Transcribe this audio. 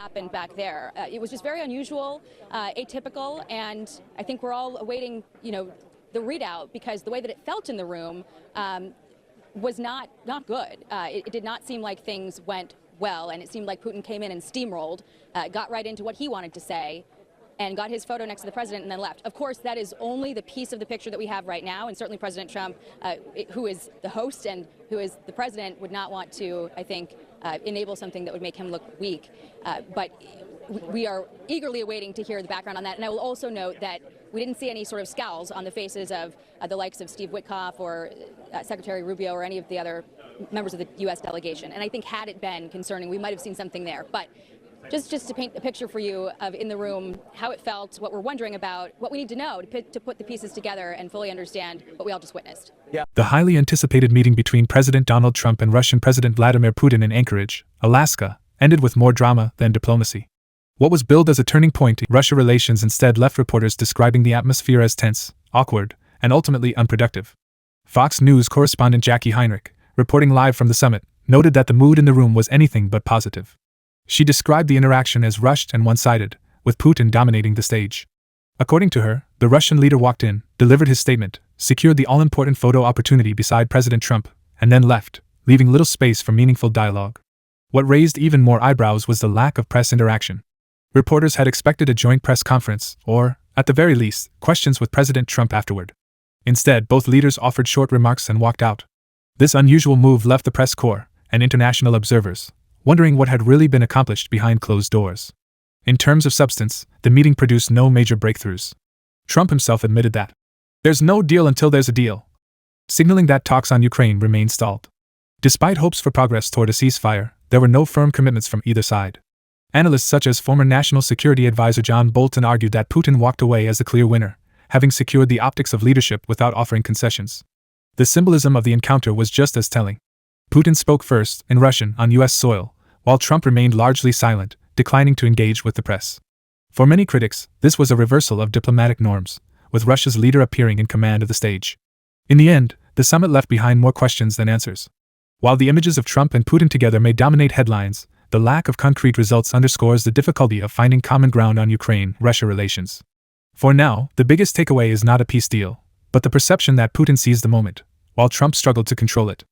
happened back there. It was just very unusual, atypical, and I think we're all awaiting, the readout, because the way that it felt in the room was not good. It did not seem like things went well, and it seemed like Putin came in and steamrolled, got right into what he wanted to say, and got his photo next to the president and then left. Of course, that is only the piece of the picture that we have right now, and certainly President Trump, who is the host and who is the president, would not want to, I think, enable something that would make him look weak. But we are eagerly awaiting to hear the background on that. And I will also note that we didn't see any sort of scowls on the faces of the likes of Steve Witkoff or Secretary Rubio or any of the other members of the U.S. delegation. And I think had it been concerning, we might have seen something there. But just to paint the picture for you of in the room, how it felt, what we're wondering about, what we need to know to put the pieces together and fully understand what we all just witnessed. Yeah. The highly anticipated meeting between President Donald Trump and Russian President Vladimir Putin in Anchorage, Alaska, ended with more drama than diplomacy. What was billed as a turning point in Russia relations instead left reporters describing the atmosphere as tense, awkward, and ultimately unproductive. Fox News correspondent Jacqui Heinrich, reporting live from the summit, noted that the mood in the room was anything but positive. She described the interaction as rushed and one-sided, with Putin dominating the stage. According to her, the Russian leader walked in, delivered his statement, secured the all-important photo opportunity beside President Trump, and then left, leaving little space for meaningful dialogue. What raised even more eyebrows was the lack of press interaction. Reporters had expected a joint press conference, or, at the very least, questions with President Trump afterward. Instead, both leaders offered short remarks and walked out. This unusual move left the press corps, and international observers, wondering what had really been accomplished behind closed doors. In terms of substance, the meeting produced no major breakthroughs. Trump himself admitted that there's no deal until there's a deal, signaling that talks on Ukraine remained stalled. Despite hopes for progress toward a ceasefire, there were no firm commitments from either side. Analysts such as former National Security Advisor John Bolton argued that Putin walked away as the clear winner, having secured the optics of leadership without offering concessions. The symbolism of the encounter was just as telling. Putin spoke first, in Russian, on U.S. soil, while Trump remained largely silent, declining to engage with the press. For many critics, this was a reversal of diplomatic norms, with Russia's leader appearing in command of the stage. In the end, the summit left behind more questions than answers. While the images of Trump and Putin together may dominate headlines, the lack of concrete results underscores the difficulty of finding common ground on Ukraine-Russia relations. For now, the biggest takeaway is not a peace deal, but the perception that Putin seized the moment, while Trump struggled to control it.